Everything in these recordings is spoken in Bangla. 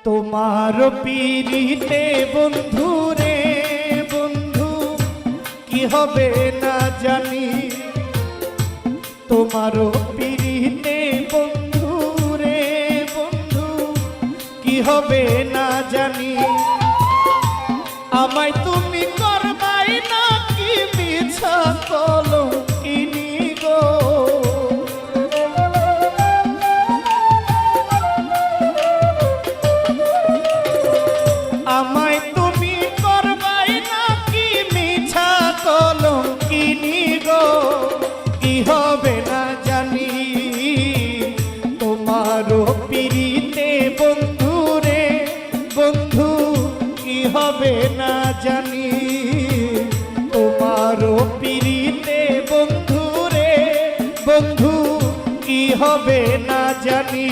তোমার পীড়িতে বন্ধু রে বন্ধু কি হবে না জানি, তোমার পীড়িতে বন্ধু রে বন্ধু কি হবে না জানি। আমায় তুমি করবাই না কি মিছা কলঙ্কিনী গো, আমায় তুমি করবাই না কি মিছা কলঙ্কিনী গো, কি হবে না জানি। তোমারও পীড়িতে বন্ধু রে বন্ধু কি হবে না জানি, তোমারও পীড়িতে বন্ধু রে বন্ধু কি হবে না জানি।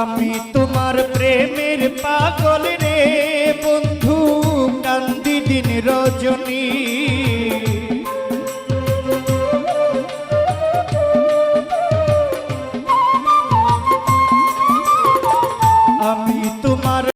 আমি তোমার প্রেমের পাগল রে বন্ধু, কান্দি দিন রজনী।